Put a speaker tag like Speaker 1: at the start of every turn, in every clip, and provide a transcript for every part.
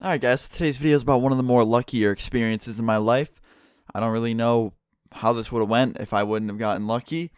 Speaker 1: Alright guys, so today's video is about one of the more luckier experiences in my life. I don't really know how this would have went if I wouldn't have gotten lucky.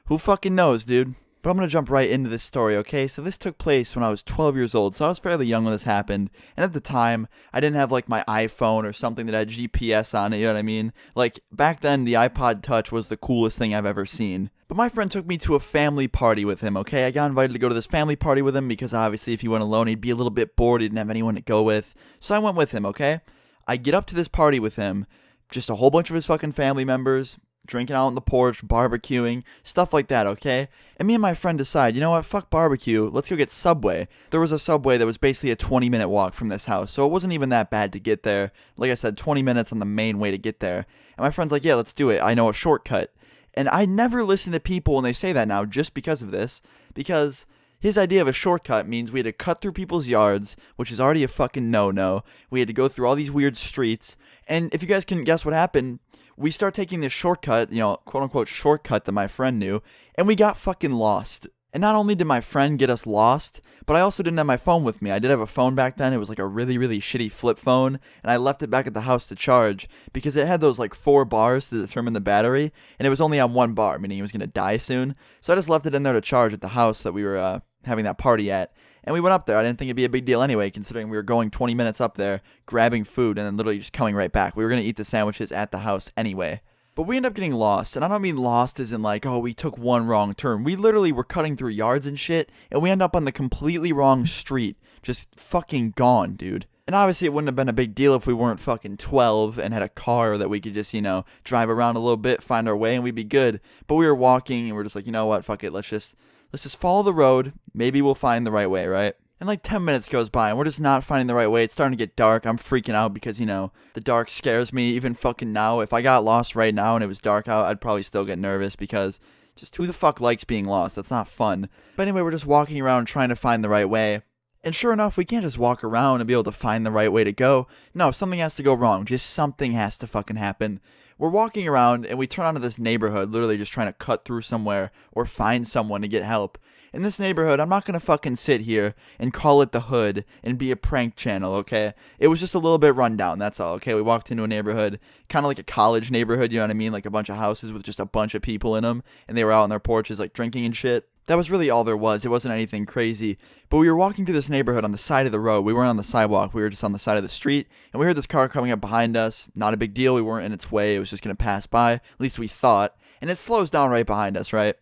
Speaker 1: Who fucking knows, dude? But I'm going to jump right into this story, okay? So this took place when I was 12 years old, so I was fairly young when this happened. And at the time, I didn't have like my iPhone or something that had GPS on it, you know what I mean? Like, back then, the iPod Touch was the coolest thing I've ever seen. But my friend took me to a family party with him, okay? I got invited to go to this family party with him because obviously if he went alone, he'd be a little bit bored, he didn't have anyone to go with. So I went with him, okay? I get up to this party with him, just a whole bunch of his fucking family members, drinking out on the porch, barbecuing, stuff like that, okay? And me and my friend decide, you know what, fuck barbecue, let's go get Subway. There was a Subway that was basically a 20-minute walk from this house, so it wasn't even that bad to get there. Like I said, 20 minutes on the main way to get there. And my friend's like, yeah, let's do it, I know a shortcut. And I never listen to people when they say that now just because of this, because his idea of a shortcut means we had to cut through people's yards, which is already a fucking no-no. We had to go through all these weird streets, and if you guys can guess what happened, we start taking this shortcut, you know, quote-unquote shortcut that my friend knew, and we got fucking lost. And not only did my friend get us lost, but I also didn't have my phone with me. I did have a phone back then. It was like a really, really shitty flip phone, and I left it back at the house to charge because it had those like 4 bars to determine the battery, and it was only on 1 bar, meaning it was going to die soon. So I just left it in there to charge at the house that we were having that party at. And we went up there. I didn't think it'd be a big deal anyway, considering we were going 20 minutes up there, grabbing food, and then literally just coming right back. We were going to eat the sandwiches at the house anyway. But we end up getting lost, and I don't mean lost as in like, oh, we took one wrong turn. We literally were cutting through yards and shit, and we end up on the completely wrong street. Just fucking gone, dude. And obviously it wouldn't have been a big deal if we weren't fucking 12 and had a car that we could just, you know, drive around a little bit, find our way, and we'd be good. But we were walking, and we're just like, you know what, fuck it, let's just follow the road. Maybe we'll find the right way, right? And like 10 minutes goes by and we're just not finding the right way. It's starting to get dark. I'm freaking out because, you know, the dark scares me even fucking now. If I got lost right now and it was dark out, I'd probably still get nervous because just who the fuck likes being lost? That's not fun. But anyway, we're just walking around trying to find the right way. And sure enough, we can't just walk around and be able to find the right way to go. No, something has to go wrong. Just something has to fucking happen. We're walking around and we turn onto this neighborhood, literally just trying to cut through somewhere or find someone to get help. In this neighborhood, I'm not going to fucking sit here and call it the hood and be a prank channel, okay? It was just a little bit run down, that's all, okay? We walked into a neighborhood, kind of like a college neighborhood, you know what I mean? Like a bunch of houses with just a bunch of people in them, and they were out on their porches, like, drinking and shit. That was really all there was. It wasn't anything crazy. But we were walking through this neighborhood on the side of the road. We weren't on the sidewalk. We were just on the side of the street. And we heard this car coming up behind us. Not a big deal. We weren't in its way. It was just going to pass by. At least we thought. And it slows down right behind us, right?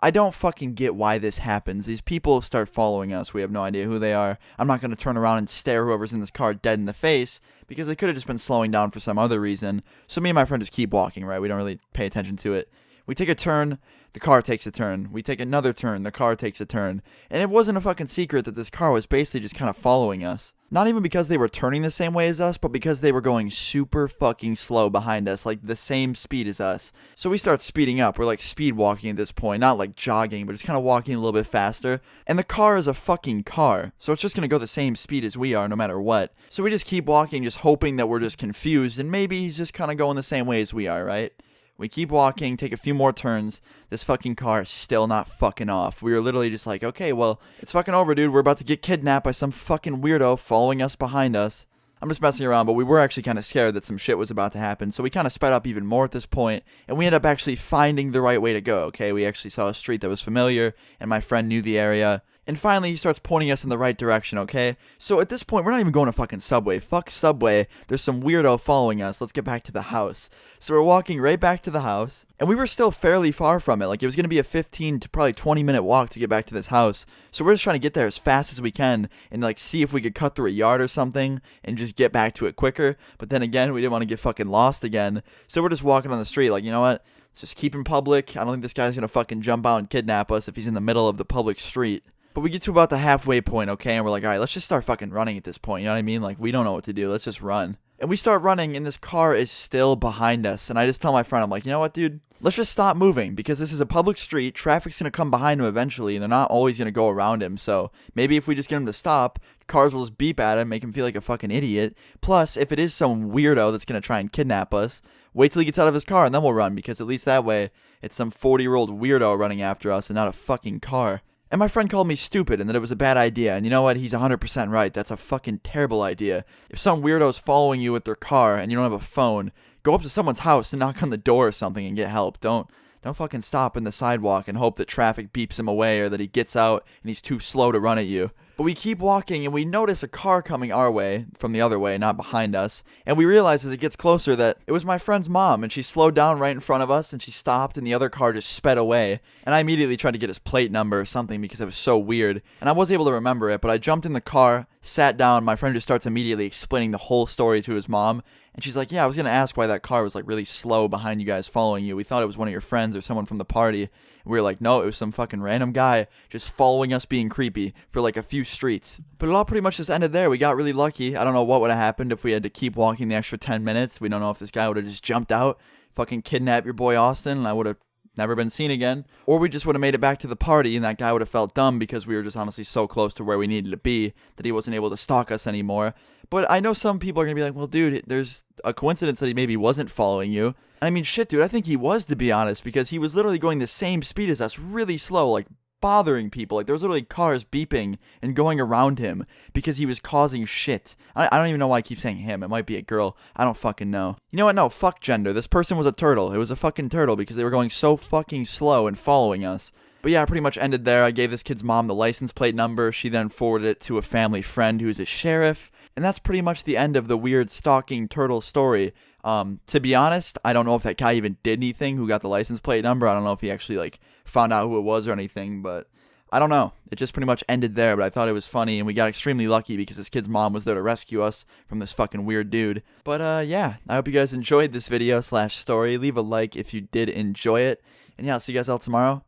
Speaker 1: I don't fucking get why this happens. These people start following us. We have no idea who they are. I'm not going to turn around and stare whoever's in this car dead in the face because they could have just been slowing down for some other reason. So me and my friend just keep walking, right? We don't really pay attention to it. We take a turn, the car takes a turn. We take another turn, the car takes a turn. And it wasn't a fucking secret that this car was basically just kind of following us. Not even because they were turning the same way as us, but because they were going super fucking slow behind us, like the same speed as us. So we start speeding up. We're like speed walking at this point, not like jogging, but just kind of walking a little bit faster. And the car is a fucking car, so it's just going to go the same speed as we are no matter what. So we just keep walking, just hoping that we're just confused, and maybe he's just kind of going the same way as we are, right? We keep walking, take a few more turns. This fucking car is still not fucking off. We were literally just like, okay, well, it's fucking over, dude. We're about to get kidnapped by some fucking weirdo following us behind us. I'm just messing around, but we were actually kind of scared that some shit was about to happen. So we kind of sped up even more at this point, and we ended up actually finding the right way to go, okay? We actually saw a street that was familiar, and my friend knew the area. And finally, he starts pointing us in the right direction, okay? So at this point, we're not even going to fucking Subway. Fuck Subway. There's some weirdo following us. Let's get back to the house. So we're walking right back to the house. And we were still fairly far from it. Like, it was going to be a 15 to probably 20-minute walk to get back to this house. So we're just trying to get there as fast as we can and, like, see if we could cut through a yard or something and just get back to it quicker. But then again, we didn't want to get fucking lost again. So we're just walking on the street like, you know what? Let's just keep in public. I don't think this guy's going to fucking jump out and kidnap us if he's in the middle of the public street. But we get to about the halfway point, okay, and we're like, all right, let's just start fucking running at this point, you know what I mean? Like, we don't know what to do, let's just run. And we start running, and this car is still behind us, and I just tell my friend, I'm like, you know what, dude? Let's just stop moving, because this is a public street, traffic's gonna come behind him eventually, and they're not always gonna go around him, so maybe if we just get him to stop, cars will just beep at him, make him feel like a fucking idiot. Plus, if it is some weirdo that's gonna try and kidnap us, wait till he gets out of his car, and then we'll run, because at least that way, it's some 40-year-old weirdo running after us, and not a fucking car. And my friend called me stupid and that it was a bad idea. And you know what? He's 100% right. That's a fucking terrible idea. If some weirdo's following you with their car and you don't have a phone, go up to someone's house and knock on the door or something and get help. Don't fucking stop in the sidewalk and hope that traffic beeps him away or that he gets out and he's too slow to run at you. But we keep walking and we notice a car coming our way from the other way, not behind us. And we realize as it gets closer that it was my friend's mom, and she slowed down right in front of us and she stopped and the other car just sped away. And I immediately tried to get his plate number or something because it was so weird. And I was able to remember it, but I jumped in the car, sat down, my friend just starts immediately explaining the whole story to his mom. And she's like, yeah, I was going to ask why that car was like really slow behind you guys following you. We thought it was one of your friends or someone from the party. And we were like, no, it was some fucking random guy just following us being creepy for like a few streets. But it all pretty much just ended there. We got really lucky. I don't know what would have happened if we had to keep walking the extra 10 minutes. We don't know if this guy would have just jumped out, fucking kidnapped your boy Austin, and I would have never been seen again. Or we just would have made it back to the party and that guy would have felt dumb because we were just honestly so close to where we needed to be that he wasn't able to stalk us anymore. But I know some people are going to be like, well, dude, there's a coincidence that he maybe wasn't following you. And I mean, shit, dude, I think he was, to be honest, because he was literally going the same speed as us, really slow, like bothering people. Like there was literally cars beeping and going around him because he was causing shit. I don't even know why I keep saying him. It might be a girl. I don't fucking know. You know what? No, fuck gender. This person was a turtle. It was a fucking turtle because they were going so fucking slow and following us. But yeah, I pretty much ended there. I gave this kid's mom the license plate number. She then forwarded it to a family friend who's a sheriff. And that's pretty much the end of the weird stalking turtle story. To be honest, I don't know if that guy even did anything who got the license plate number. I don't know if he actually like found out who it was or anything, but I don't know. It just pretty much ended there, but I thought it was funny, and we got extremely lucky because this kid's mom was there to rescue us from this fucking weird dude. But yeah, I hope you guys enjoyed this video / story. Leave a like if you did enjoy it. And yeah, I'll see you guys all tomorrow.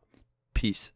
Speaker 1: Peace.